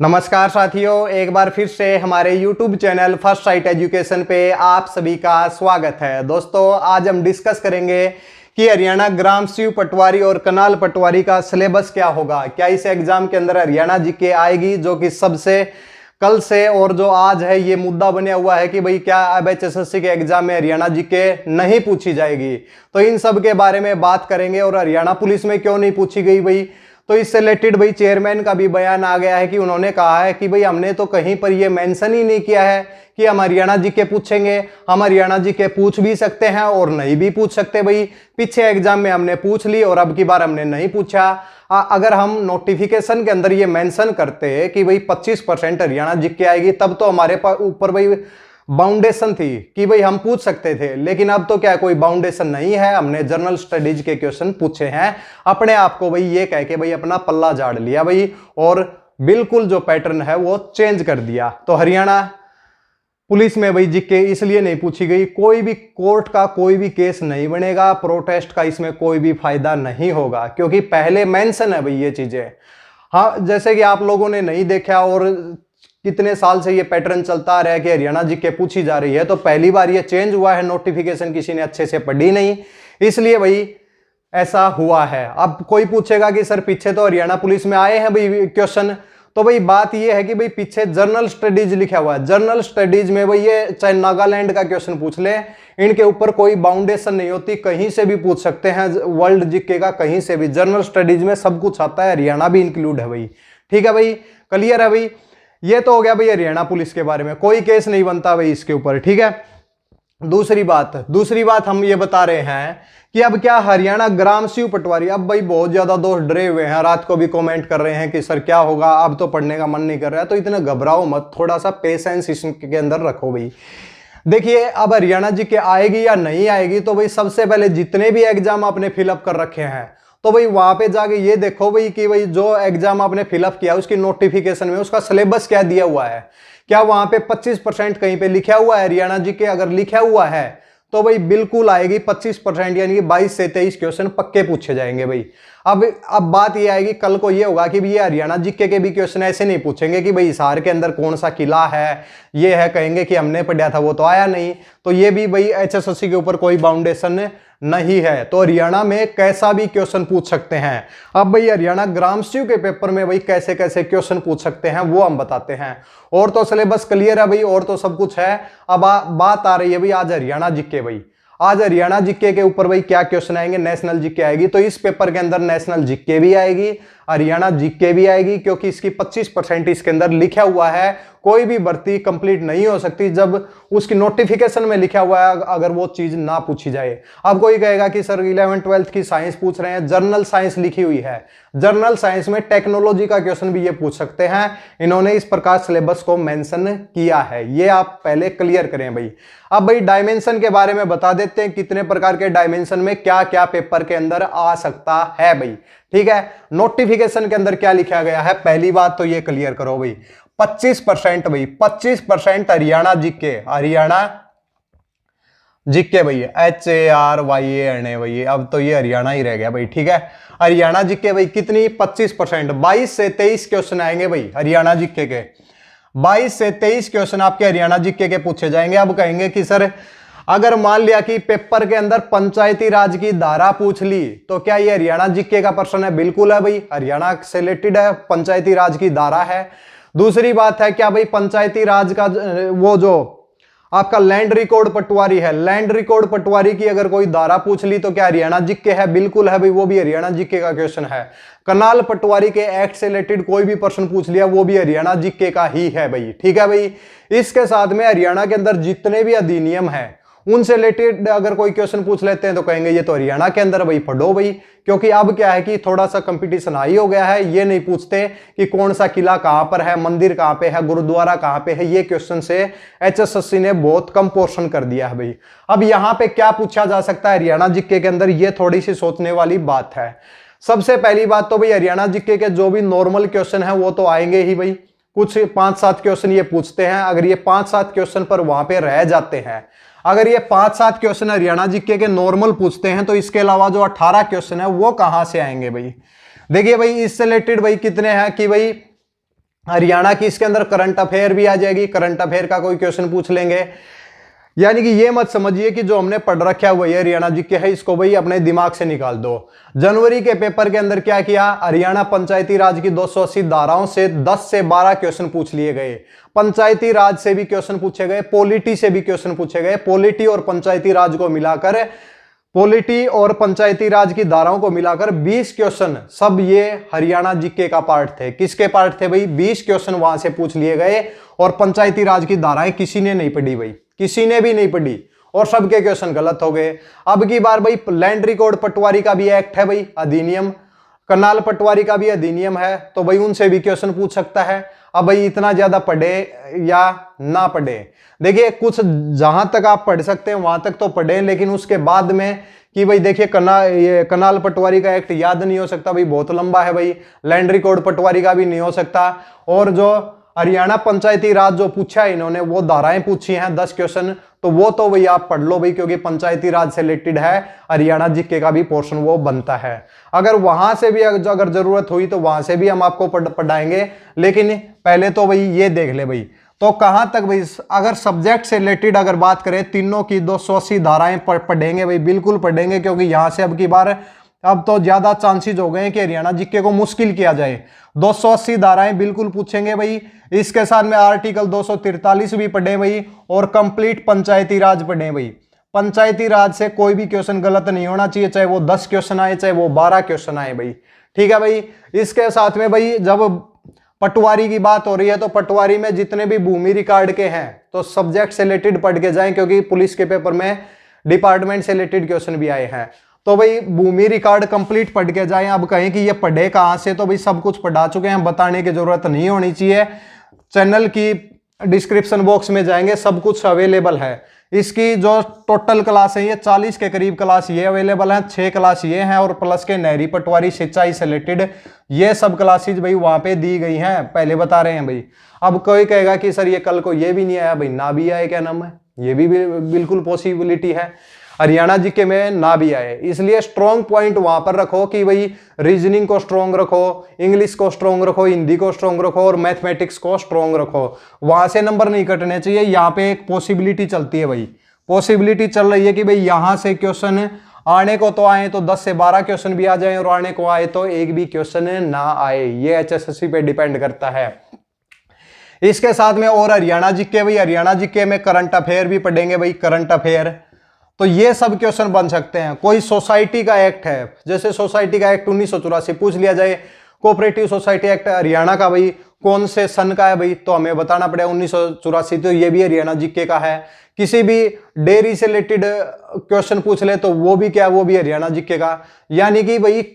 नमस्कार साथियों, एक बार फिर से हमारे YouTube channel first sight education पे आप सभी का स्वागत है। दोस्तों, आज हम डिस्कस करेंगे कि हरियाणा ग्राम शिव पटवारी और कनाल पटवारी का सिलेबस क्या होगा। क्या इस एग्जाम के अंदर हरियाणा जीके आएगी, जो कि सबसे कल से और जो आज है ये मुद्दा बना हुआ है कि भाई क्या अब HSSC के एग्जाम में हरियाणा जीके नहीं पूछी जाएगी। तो इन सब के बारे में बात करेंगे। और हरियाणा पुलिस में क्यों नहीं पूछी गई भाई, तो इससे रिलेटेड भाई चेयरमैन का भी बयान आ गया है कि उन्होंने कहा है कि भाई हमने तो कहीं पर ये मेंशन ही नहीं किया है कि हम हरियाणा जीके पूछेंगे। हम हरियाणा जीके पूछ भी सकते हैं और नहीं भी पूछ सकते। भाई पीछे एग्जाम में हमने पूछ ली और अब की बार हमने नहीं पूछा। अगर हम नोटिफिकेशन के अंदर ये मेंशन करते कि भाई 25% हरियाणा जीके आएगी, तब तो हमारे ऊपर भाई बाउंडेशन थी कि भाई हम पूछ सकते थे। लेकिन अब तो क्या कोई बाउंडेशन नहीं है, हमने जनरल स्टडीज के क्वेश्चन पूछे हैं। अपने आप को भाई ये कह के भाई अपना पल्ला झाड़ लिया भाई, और बिल्कुल जो पैटर्न है वो चेंज कर दिया। तो हरियाणा पुलिस में भाई जीके इसलिए नहीं पूछी गई। कोई भी कोर्ट का कोई भी केस नहीं बनेगा, प्रोटेस्ट का इसमें कोई भी फायदा नहीं होगा, क्योंकि पहले मेंशन है भाई ये चीजें। हाँ, जैसे कि आप लोगों ने नहीं देखा और कितने साल से ये पैटर्न चलता आ रहा है कि हरियाणा जीके पूछी जा रही है, तो पहली बार ये चेंज हुआ है। नोटिफिकेशन किसी ने अच्छे से पढ़ी नहीं, इसलिए भाई ऐसा हुआ है। अब कोई पूछेगा कि सर पीछे तो हरियाणा पुलिस में आए हैं भाई क्वेश्चन, तो भाई बात ये है कि भाई पीछे जर्नल स्टडीज लिखा हुआ है। जर्नल स्टडीज में भाई ये चाहे नागालैंड का क्वेश्चन पूछ ले, इनके ऊपर कोई बाउंडेशन नहीं होती, कहीं से भी पूछ सकते हैं। वर्ल्ड जीके का कहीं से भी जर्नल स्टडीज में सब कुछ आता है, हरियाणा भी इंक्लूड है भाई। ठीक है भाई, क्लियर है भाई। ये तो हो गया भाई हरियाणा पुलिस के बारे में, कोई केस नहीं बनता भाई इसके ऊपर। ठीक है, दूसरी बात हम ये बता रहे हैं कि अब क्या हरियाणा ग्राम शिव पटवारी, अब भाई बहुत ज्यादा दोस्त डरे हुए हैं, रात को भी कमेंट कर रहे हैं कि सर क्या होगा, अब तो पढ़ने का मन नहीं कर रहा है। तो इतना घबराओ मत, थोड़ा सा पेशेंस इसके अंदर रखो भाई। देखिए, अब हरियाणा जी के आएगी या नहीं आएगी, तो भाई सबसे पहले जितने भी एग्जाम आपने फिलअप कर रखे हैं, तो भाई वहां पे जाके ये देखो भाई कि भाई जो एग्जाम आपने फिलअप किया उसकी नोटिफिकेशन में उसका सिलेबस क्या दिया हुआ है। क्या वहां पे 25% कहीं पे लिखा हुआ है हरियाणा जी के? अगर लिखा हुआ है तो भाई बिल्कुल आएगी 25%, यानी कि 22 से 23 क्वेश्चन पक्के पूछे जाएंगे भाई। अब बात ये आएगी, कल को ये होगा कि ये हरियाणा जीके के भी क्वेश्चन ऐसे नहीं पूछेंगे कि भाई हिसार के अंदर कौन सा किला है, ये है, कहेंगे कि हमने पढ़ा था वो तो आया नहीं। तो ये भी भाई HSSC के ऊपर कोई बाउंडेशन नहीं है, तो हरियाणा में कैसा भी क्वेश्चन पूछ सकते हैं। अब भाई हरियाणा ग्राम शिव के पेपर में भाई कैसे कैसे क्वेश्चन पूछ सकते हैं वो हम बताते हैं। और तो सिलेबस क्लियर है भाई, और तो सब कुछ है। अब बात आ रही है भाई आज हरियाणा जीके। भाई आज हरियाणा जीके के ऊपर भाई क्या क्वेश्चन आएंगे? नेशनल जीके आएगी, तो इस पेपर के अंदर नेशनल जीके भी आएगी, हरियाणा जीके भी आएगी, क्योंकि इसकी 25% इसके अंदर लिखा हुआ है। कोई भी भर्ती कंप्लीट नहीं हो सकती जब उसकी नोटिफिकेशन में लिखा हुआ है, अगर वो चीज ना पूछी जाए। अब कोई कहेगा कि सर 11th 12th की साइंस पूछ रहे हैं, जर्नल साइंस लिखी हुई है, जर्नल साइंस में टेक्नोलॉजी का क्वेश्चन भी ये पूछ सकते हैं। इन्होंने इस प्रकार सिलेबस को मेंशन किया है, ये आप पहले क्लियर करें भाई। अब भाई डायमेंशन के बारे में बता देते हैं, कितने प्रकार के डायमेंशन में क्या क्या पेपर के अंदर आ सकता है भाई। ठीक है, नोटिफिकेशन के अंदर क्या लिखा गया है, पहली बात तो ये क्लियर करो भाई। 25% भाई, 25% हरियाणा जीके भाई, HARYANA भाई, अब तो ये हरियाणा ही रह गया भाई। ठीक है, हरियाणा जीके भाई कितनी? 25%, 22 से 23 क्वेश्चन आएंगे भाई हरियाणा जीके के। 22 से 23 क्वेश्चन आपके हरियाणा जीके के पूछे जाएंगे। अब कहेंगे कि सर अगर मान लिया कि पेपर के अंदर पंचायती राज की धारा पूछ ली, तो क्या ये हरियाणा जीके का प्रश्न है? बिल्कुल है भाई, हरियाणा से रिलेटेड है, पंचायती राज की धारा है। दूसरी बात है क्या भाई, पंचायती राज का वो जो आपका लैंड रिकॉर्ड पटवारी है, लैंड रिकॉर्ड पटवारी की अगर कोई धारा पूछ ली तो क्या हरियाणा जीके है? बिल्कुल है भाई, वो भी हरियाणा जीके का क्वेश्चन है। कनाल पटवारी के एक्ट से रिलेटेड कोई भी प्रश्न पूछ लिया, वो भी हरियाणा जीके का ही है भाई। ठीक है भाई, इसके साथ में हरियाणा के अंदर जितने भी अधिनियम है उनसे रिलेटेड अगर कोई क्वेश्चन पूछ लेते हैं तो कहेंगे ये तो हरियाणा के अंदर भाई, पढ़ो भाई। क्योंकि अब क्या है कि थोड़ा सा कंपटीशन हाई हो गया है, ये नहीं पूछते कि कौन सा किला कहां पर है, मंदिर कहां पे है, गुरुद्वारा कहां पे है। ये क्वेश्चन से HSSC ने बहुत कम पोर्शन कर दिया है भाई। अब यहां पे क्या पूछा जा सकता है हरियाणा जीके के अंदर, ये थोड़ी सी सोचने वाली बात है। सबसे पहली बात तो भाई हरियाणा जीके के जो भी नॉर्मल क्वेश्चन है वो तो आएंगे ही भाई। कुछ 5-7 क्वेश्चन ये पूछते हैं, अगर ये 5-7 क्वेश्चन पर वहां पे रह जाते हैं, अगर ये 5-7 क्वेश्चन हरियाणा जीके के नॉर्मल पूछते हैं, तो इसके अलावा जो 18 क्वेश्चन है वो कहां से आएंगे भाई? देखिए भाई, इससे रिलेटेड भाई कितने हैं कि भाई हरियाणा की इसके अंदर करंट अफेयर भी आ जाएगी, करंट अफेयर का कोई क्वेश्चन पूछ लेंगे। यानी कि ये मत समझिए कि जो हमने पढ़ रखा हुआ है हरियाणा जीके है इसको भाई अपने दिमाग से निकाल दो। जनवरी के पेपर के अंदर क्या किया, हरियाणा पंचायती राज की 280 धाराओं से 10 से 12 क्वेश्चन पूछ लिए गए। पंचायती राज से भी क्वेश्चन पूछे गए, पॉलिटी से भी क्वेश्चन पूछे गए। पॉलिटी और पंचायती राज को मिलाकर, पॉलिटी और पंचायती राज की धाराओं को मिलाकर 20 क्वेश्चन, सब ये हरियाणा जीके का पार्ट थे। किसके पार्ट थे भाई? 20 क्वेश्चन वहां से पूछ लिए गए और पंचायती राज की धाराएं किसी ने नहीं पढ़ी भाई, किसी ने भी नहीं पढ़ी और सबके क्वेश्चन गलत हो गए। अब की बार भाई लैंड रिकॉर्ड पटवारी का भी एक्ट है भाई, अधिनियम, कनाल पटवारी का भी अधिनियम है, तो भाई उनसे भी क्वेश्चन पूछ सकता है। अब भाई इतना ज्यादा पढ़े या ना पढ़े, देखिए कुछ जहां तक आप पढ़ सकते हैं वहां तक तो पढ़े, लेकिन उसके बाद में कि भाई देखिए ये कनाल पटवारी का एक्ट याद नहीं हो सकता भाई, बहुत लंबा है भाई। लैंड रिकॉर्ड पटवारी का भी नहीं हो सकता। और जो हरियाणा पंचायती राज जो पूछा है इन्होंने, वो धाराएं पूछी हैं 10 क्वेश्चन, तो वो तो भाई आप पढ़ लो भाई, क्योंकि पंचायती राज से रिलेटेड है, हरियाणा जीके का भी पोर्शन वो बनता है। अगर वहां से भी अगर जरूरत हुई तो वहां से भी हम आपको पढ़ाएंगे, लेकिन पहले तो भाई ये देख ले भाई। तो कहां तक भाई, अगर सब्जेक्ट से रिलेटेड अगर बात करें, तीनों की 280 धाराएं पढ़ेंगे भाई, बिल्कुल पढ़ेंगे, क्योंकि यहां से अब की बार अब तो ज्यादा चांसेस हो गए हैं कि हरियाणा जीके को मुश्किल किया जाए। 280 धाराएं बिल्कुल पूछेंगे भाई। इसके साथ में आर्टिकल 243 भी पढ़े भाई और कंप्लीट पंचायती राज पढ़े भाई। पंचायती राज से कोई भी क्वेश्चन गलत नहीं होना चाहिए, चाहे वो 10 क्वेश्चन आए चाहे वो 12 क्वेश्चन आए भाई, ठीक है भाई। इसके साथ में भाई जब पटवारी की बात हो रही है तो पटवारी में जितने भी भूमि रिकॉर्ड के हैं तो सब्जेक्ट से रिलेटेड पढ़ के जाएं, क्योंकि पुलिस के पेपर में डिपार्टमेंट से रिलेटेड क्वेश्चन भी आए हैं। तो भाई भूमि रिकॉर्ड कंप्लीट पढ़ के जाएं। अब कहें कि ये पढ़े कहां से, तो भाई सब कुछ पढ़ा चुके हैं, बताने की जरूरत नहीं होनी चाहिए। चैनल की डिस्क्रिप्शन बॉक्स में जाएंगे, सब कुछ अवेलेबल है। इसकी जो टोटल क्लास है ये 40 के करीब क्लास ये अवेलेबल है, 6 क्लास ये हैं और प्लस के नहरी पटवारी सिंचाई से रिलेटेड ये सब क्लासेज भाई वहां पे दी गई हैं, पहले बता रहे हैं भाई। अब कोई कहेगा कि सर ये कल को ये भी नहीं आया भाई, ना भी आए, क्या नाम है, ये भी बिल्कुल पॉसिबिलिटी है हरियाणा जीके में ना भी आए। इसलिए स्ट्रॉन्ग पॉइंट वहां पर रखो कि भाई रीजनिंग को स्ट्रॉन्ग रखो, इंग्लिश को स्ट्रॉन्ग रखो, हिंदी को स्ट्रॉन्ग रखो और मैथमेटिक्स को स्ट्रॉन्ग रखो। वहां से नंबर नहीं कटने चाहिए। यहाँ पे एक पॉसिबिलिटी चलती है भाई, पॉसिबिलिटी चल रही है कि भाई यहां से क्वेश्चन आने को तो आए तो 10 से 12 क्वेश्चन भी आ जाए और आने को आए तो एक भी क्वेश्चन ना आए। ये HSSC पे डिपेंड करता है। इसके साथ में और हरियाणा जीके, भाई हरियाणा जीके में करंट अफेयर भी पढ़ेंगे भाई, करंट अफेयर। तो ये सब क्वेश्चन बन सकते हैं। कोई सोसाइटी का एक्ट है, जैसे सोसाइटी का एक्ट 1984 पूछ लिया जाए, कोऑपरेटिव सोसाइटी एक्ट हरियाणा का भाई कौन से सन का है भाई, तो हमें बताना पड़ेगा 1984, तो ये भी हरियाणा जीके का है। किसी भी डेयरी से रिलेटेड क्वेश्चन पूछ ले तो वो भी क्या, वो भी हरियाणा जीके का। यानी कि भाई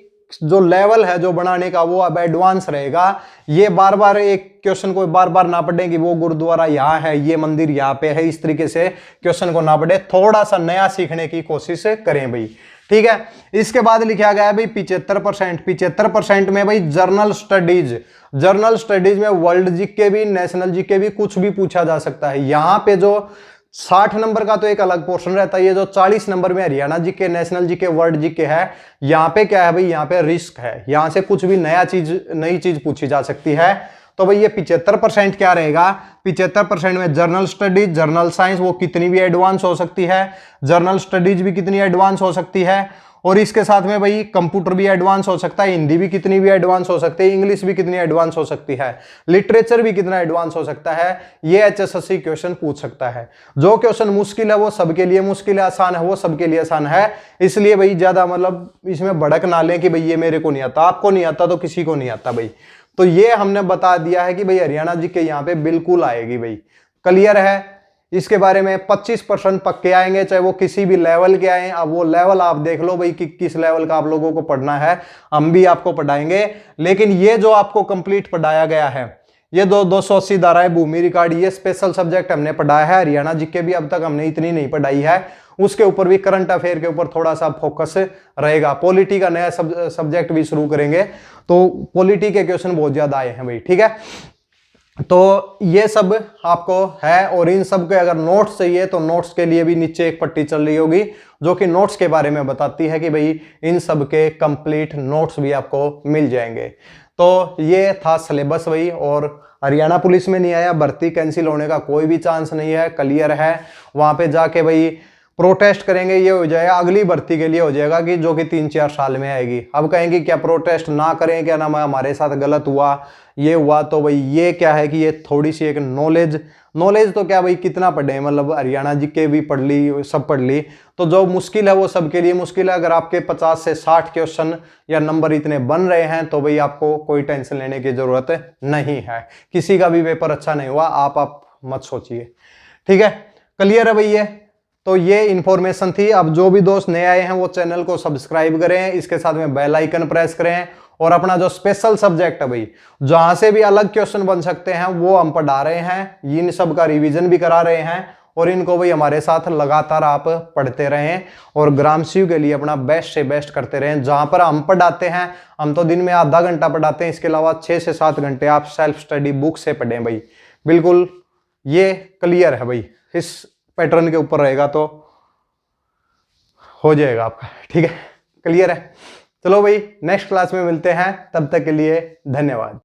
जो लेवल है जो बनाने का वो अब एडवांस रहेगा। ये बार बार एक क्वेश्चन को बार बार ना पढ़े कि वो गुरुद्वारा यहाँ है, ये मंदिर यहाँ पे है, इस तरीके से क्वेश्चन को ना पढ़े, थोड़ा सा नया सीखने की कोशिश करें भाई, ठीक है। इसके बाद लिखा गया है भाई 75%। 75% में भाई जर्नल स्टडीज, जर्नल स्टडीज में वर्ल्ड जीके भी, नेशनल जीके भी, कुछ भी पूछा जा सकता है। यहाँ पे जो 60 नंबर का तो एक अलग पोर्शन रहता है, ये जो 40 नंबर में Haryana GK, national GK, world GK है, यहाँ पे क्या है भाई, यहाँ पे रिस्क है, यहाँ से कुछ भी नई चीज पूछी जा सकती है। तो भाई ये 75% क्या रहेगा, 75% में जर्नल स्टडीज, जर्नल साइंस वो कितनी भी एडवांस हो सकती है, जर्नल स्टडीज भी कितनी एडवांस हो सकती है, और इसके साथ में भाई कंप्यूटर भी एडवांस हो सकता है, हिंदी भी कितनी भी एडवांस हो सकती है, इंग्लिश भी कितनी एडवांस हो सकती है, लिटरेचर भी कितना एडवांस हो सकता है। ये HSSC क्वेश्चन पूछ सकता है। जो क्वेश्चन मुश्किल है वो सबके लिए मुश्किल है, आसान है वो सबके लिए आसान है। इसलिए भाई ज्यादा मतलब इसमें भड़क ना लें कि भाई ये मेरे को नहीं आता, आपको नहीं आता तो किसी को नहीं आता भाई। तो ये हमने बता दिया है कि भाई हरियाणा जी के यहाँ पे बिल्कुल आएगी भाई, क्लियर है। इसके बारे में 25% पक्के आएंगे, चाहे वो किसी भी लेवल के आए। अब वो लेवल आप देख लो भाई कि किस लेवल का आप लोगों को पढ़ना है, हम भी आपको पढ़ाएंगे। लेकिन ये जो आपको कंप्लीट पढ़ाया गया है, ये 280 धाराएं, भूमि रिकॉर्ड, ये स्पेशल सब्जेक्ट हमने पढ़ाया है। हरियाणा जीके भी अब तक हमने इतनी नहीं पढ़ाई है, उसके ऊपर भी करंट अफेयर के ऊपर थोड़ा सा फोकस रहेगा। पॉलिटी का नया सब्जेक्ट भी शुरू करेंगे, तो पॉलिटी के क्वेश्चन बहुत ज्यादा आए हैं भाई, ठीक है। तो ये सब आपको है, और इन सब के अगर नोट्स चाहिए तो नोट्स के लिए भी नीचे एक पट्टी चल रही होगी जो कि नोट्स के बारे में बताती है कि भाई इन सब के कंप्लीट नोट्स भी आपको मिल जाएंगे। तो ये था सिलेबस भाई, और हरियाणा पुलिस में नहीं आया, भर्ती कैंसिल होने का कोई भी चांस नहीं है, क्लियर है। वहां पे जाके भाई प्रोटेस्ट करेंगे, ये हो जाएगा अगली भर्ती के लिए हो जाएगा कि जो कि 3-4 साल में आएगी। अब कहेंगे क्या प्रोटेस्ट ना करें, क्या नाम है, हमारे साथ गलत हुआ, ये हुआ, तो भाई ये क्या है कि ये थोड़ी सी एक नॉलेज तो क्या भाई कितना पढ़े, मतलब हरियाणा जी के भी पढ़ ली, सब पढ़ ली, तो जो मुश्किल है वो सबके लिए मुश्किल है। अगर आपके 50 से 60 क्वेश्चन या नंबर इतने बन रहे हैं तो भाई आपको कोई टेंशन लेने की जरूरत नहीं है। किसी का भी पेपर अच्छा नहीं हुआ, आप मत सोचिए, ठीक है, क्लियर है भैया। तो ये इंफॉर्मेशन थी। अब जो भी दोस्त नए आए हैं वो चैनल को सब्सक्राइब करें, इसके साथ में बेल आइकन प्रेस करें, और अपना जो स्पेशल सब्जेक्ट है भाई, जहां से भी अलग क्वेश्चन बन सकते हैं वो हम पढ़ा रहे हैं, इन सब का रिवीजन भी करा रहे हैं, और इनको भाई हमारे साथ लगातार आप पढ़ते रहें और ग्रामसीयू के लिए अपना बेस्ट से बेस्ट करते रहें। जहां पर हम पढ़ाते हैं, हम तो दिन में आधा घंटा पढ़ाते हैं, इसके अलावा 6 से 7 घंटे आप सेल्फ स्टडी बुक से पढ़ें भाई, बिल्कुल ये क्लियर है भाई। इस पैटर्न के ऊपर रहेगा तो हो जाएगा आपका, ठीक है, क्लियर है। चलो भाई नेक्स्ट क्लास में मिलते हैं, तब तक के लिए धन्यवाद।